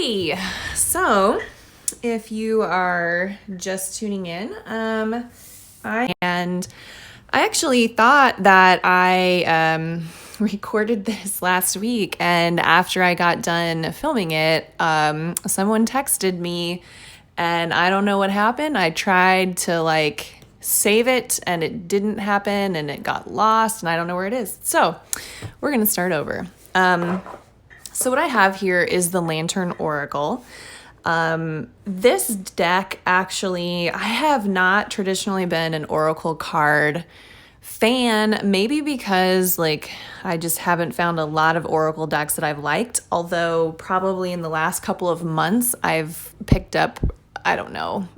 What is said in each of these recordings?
Alrighty, so if you are just tuning in, I actually thought that I recorded this last week, and after I got done filming it, someone texted me, and I don't know what happened. I tried to save it, and it didn't happen, and it got lost, and I don't know where it is. So we're gonna start over. So what I have here is the Lantern Oracle. This deck, actually, I have not traditionally been an Oracle card fan, maybe because I just haven't found a lot of Oracle decks that I've liked, although probably in the last couple of months I've picked up, I don't know,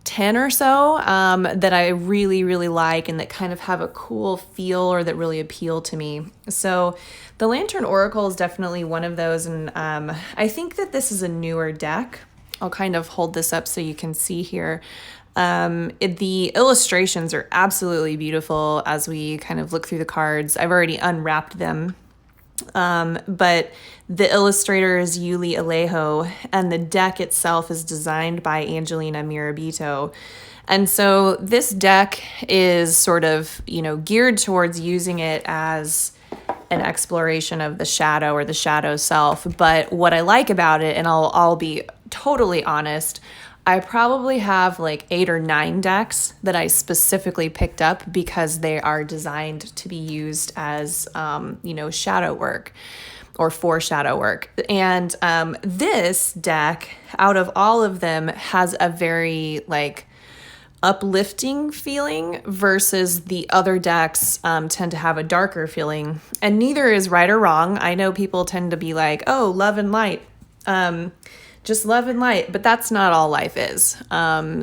10 or so that I really, really like and that kind of have a cool feel or that really appeal to me. So the Lantern Oracle is definitely one of those, and I think that this is a newer deck. I'll kind of hold this up so you can see here. The illustrations are absolutely beautiful as we kind of look through the cards. I've already unwrapped them. But the illustrator is Yuli Alejo, and the deck itself is designed by Angelina Mirabito. And so this deck is sort of, geared towards using it as an exploration of the shadow or the shadow self. But what I like about it, and I'll be totally honest, I probably have 8 or 9 decks that I specifically picked up because they are designed to be used as, shadow work or for shadow work. And this deck, out of all of them, has a very uplifting feeling versus the other decks tend to have a darker feeling. And neither is right or wrong. I know people tend to be like, oh, love and light. Just love and light, but that's not all life is.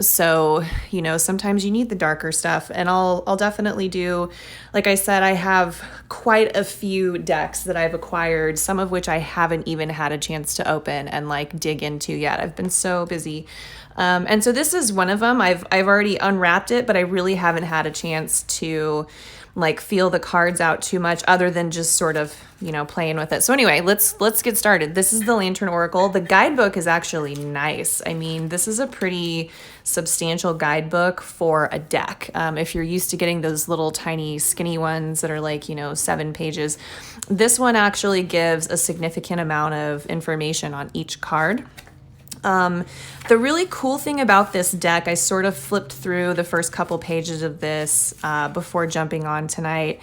So, sometimes you need the darker stuff, and I'll definitely do, like I said, I have quite a few decks that I've acquired, some of which I haven't even had a chance to open and dig into yet. I've been so busy. And so this is one of them. I've already unwrapped it, but I really haven't had a chance to feel the cards out too much other than just sort of, playing with it. So anyway, let's get started. This is the Lantern Oracle. The guidebook is actually nice. I mean, this is a pretty substantial guidebook for a deck. If you're used to getting those little tiny skinny ones that are 7 pages, this one actually gives a significant amount of information on each card. The really cool thing about this deck, I sort of flipped through the first couple pages of this before jumping on tonight.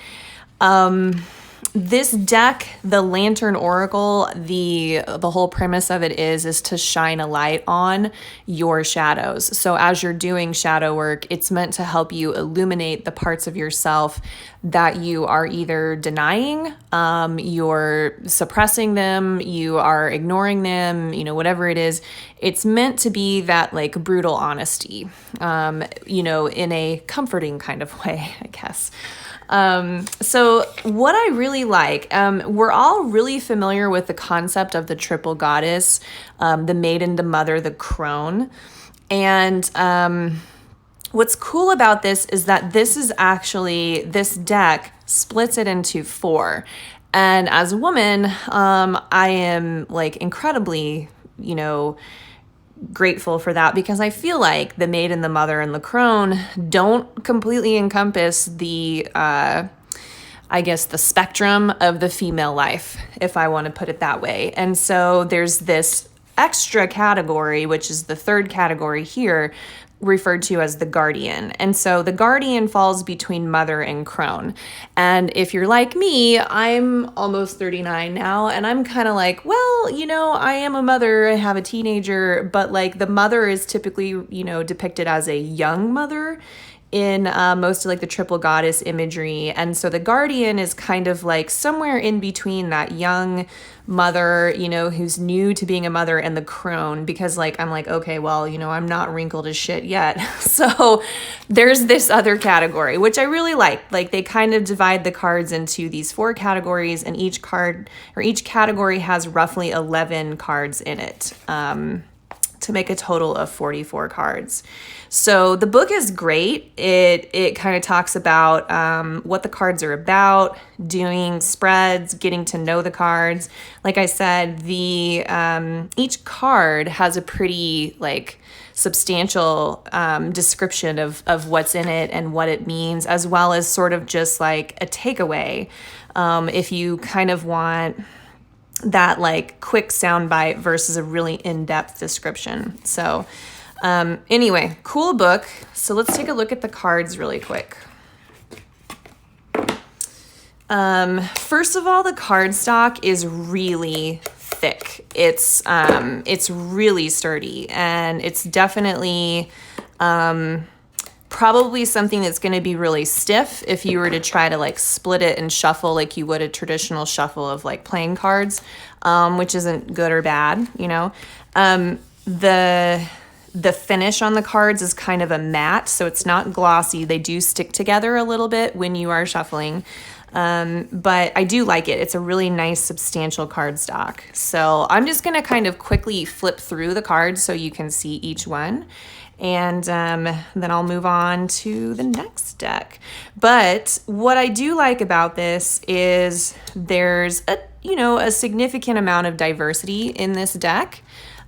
This deck, the Lantern Oracle, the whole premise of it is to shine a light on your shadows. So as you're doing shadow work, it's meant to help you illuminate the parts of yourself that you are either denying, you're suppressing them, you are ignoring them, whatever it is. It's meant to be that brutal honesty, in a comforting kind of way, I guess. So what I really like, we're all really familiar with the concept of the triple goddess, the maiden, the mother, the crone. And, what's cool about this is that this deck splits it into 4. And as a woman, I am incredibly, grateful for that, because I feel like the maiden, the mother, and the crone don't completely encompass the the spectrum of the female life, if I want to put it that way. And so there's this extra category, which is the third category here, referred to as the guardian. And so the guardian falls between mother and crone. And if you're like me, I'm almost 39 now, and I'm kind of I am a mother, I have a teenager, but the mother is typically, depicted as a young mother in most of the triple goddess imagery. And so the guardian is kind of somewhere in between that young mother, who's new to being a mother, and the crone, because I'm okay, well, I'm not wrinkled as shit yet. So there's this other category, which I really like. They kind of divide the cards into these 4 categories, and each card or each category has roughly 11 cards in it. to make a total of 44 cards. So the book is great. It kind of talks about what the cards are about, doing spreads, getting to know the cards. Like I said, the each card has a pretty like substantial description of what's in it and what it means, as well as sort of just like a takeaway. If you kind of want that like quick soundbite versus a really in-depth description. So anyway, cool book. So let's take a look at the cards really quick. First of all, the cardstock is really thick. It's really sturdy, and it's definitely probably something that's going to be really stiff if you were to try to like split it and shuffle like you would a traditional shuffle of like playing cards, which isn't good or bad, you know. The finish on the cards is kind of a matte, so it's not glossy. They do stick together a little bit when you are shuffling. But I do like it. It's a really nice, substantial cardstock. So I'm just going to kind of quickly flip through the cards so you can see each one. And then I'll move on to the next deck. But what I do like about this is there's a significant amount of diversity in this deck.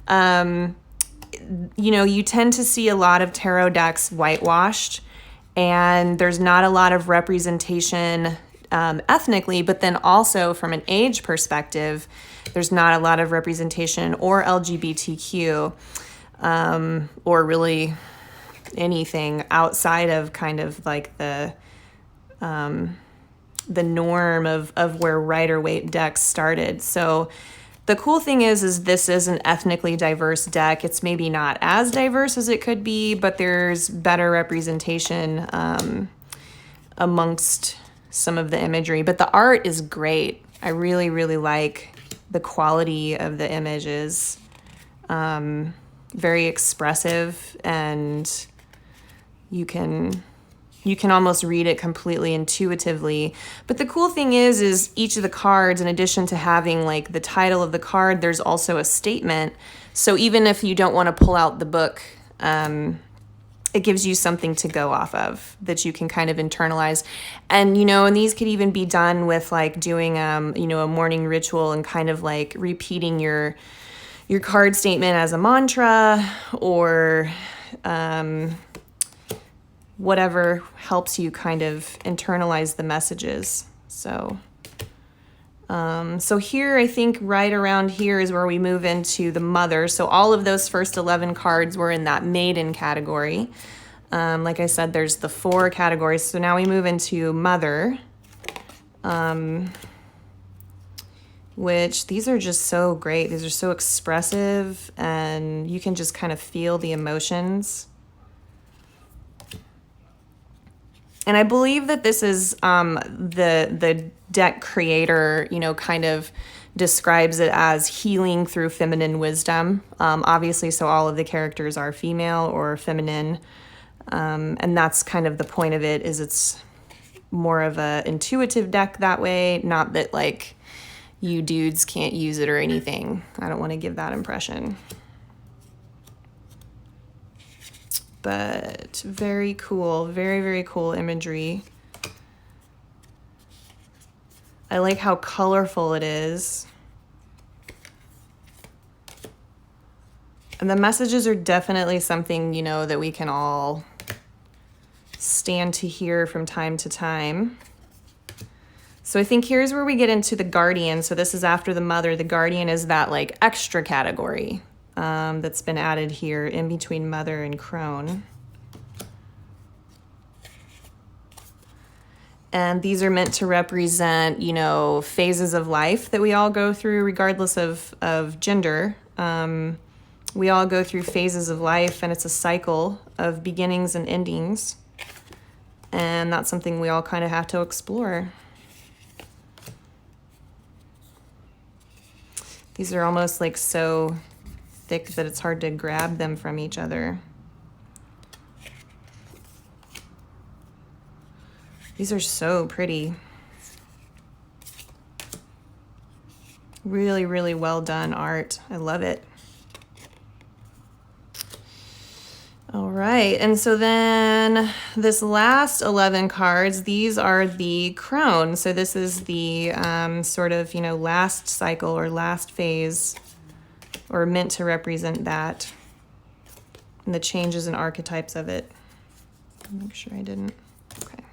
You tend to see a lot of tarot decks whitewashed, and there's not a lot of representation ethnically, but then also from an age perspective, there's not a lot of representation or LGBTQ or really anything outside of kind of like the norm of where Rider-Waite decks started. So the cool thing is this is an ethnically diverse deck. It's maybe not as diverse as it could be, but there's better representation amongst some of the imagery. But the art is great. I really, really like the quality of the images. Very expressive, and you can almost read it completely intuitively. But the cool thing is each of the cards, in addition to having like the title of the card, there's also a statement. So even if you don't want to pull out the book, it gives you something to go off of that you can kind of internalize. And, and these could even be done with like doing, a morning ritual and kind of like repeating your card statement as a mantra, or whatever helps you kind of internalize the messages. So here, I think right around here is where we move into the mother. So all of those first 11 cards were in that maiden category. Like I said, there's the 4 categories. So now we move into mother. Which these are just so great. These are so expressive, and you can just kind of feel the emotions. And I believe that this is the deck creator, kind of describes it as healing through feminine wisdom. Obviously, so all of the characters are female or feminine. And that's kind of the point of it, is it's more of a intuitive deck that way. Not that like you dudes can't use it or anything. I don't want to give that impression. But very cool, very, very cool imagery. I like how colorful it is. And the messages are definitely something, that we can all stand to hear from time to time. So I think here's where we get into the guardian. So this is after the mother. The guardian is that like extra category that's been added here in between mother and crone. And these are meant to represent, phases of life that we all go through regardless of gender. We all go through phases of life, and it's a cycle of beginnings and endings. And that's something we all kind of have to explore. These are almost like so thick that it's hard to grab them from each other. These are so pretty. Really, really well done art. I love it. All right, and so then this last 11 cards, these are the crone. So this is the sort of, last cycle or last phase, or meant to represent that, and the changes and archetypes of it. Make sure I didn't. Okay.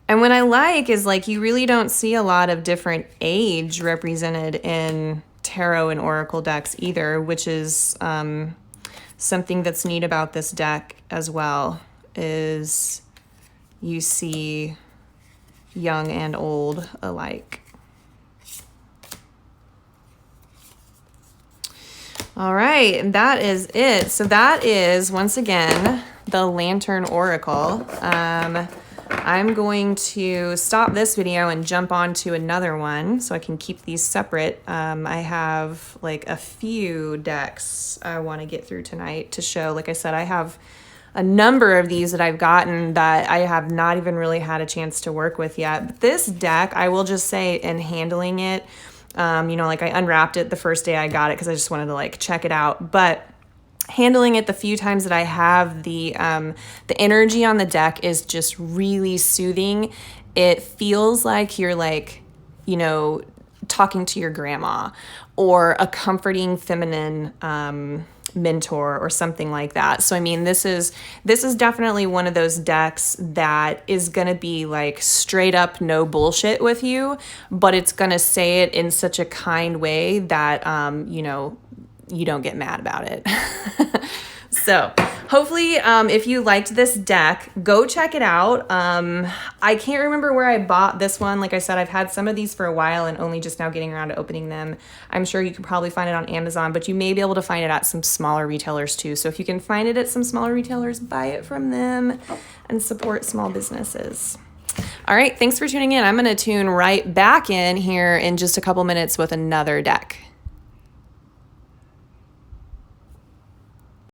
And what I like is you really don't see a lot of different age represented in tarot and oracle decks either, which is something that's neat about this deck as well, is you see young and old alike. All right, and that is it. So that is, once again, the Lantern Oracle. I'm going to stop this video and jump on to another one so I can keep these separate. I have a few decks I want to get through tonight to show. Like I said, I have a number of these that I've gotten that I have not even really had a chance to work with yet. But this deck, I will just say, in handling it, I unwrapped it the first day I got it because I just wanted to check it out. But handling it the few times that I have, the energy on the deck is just really soothing. It feels like you're talking to your grandma or a comforting feminine mentor or something like that. So I mean, this is definitely one of those decks that is going to be straight up no bullshit with you, but it's going to say it in such a kind way that you don't get mad about it. So hopefully, if you liked this deck, go check it out. I can't remember where I bought this one. Like I said, I've had some of these for a while and only just now getting around to opening them. I'm sure you can probably find it on Amazon, but you may be able to find it at some smaller retailers too. So if you can find it at some smaller retailers, buy it from them and support small businesses. All right, thanks for tuning in. I'm going to tune right back in here in just a couple minutes with another deck.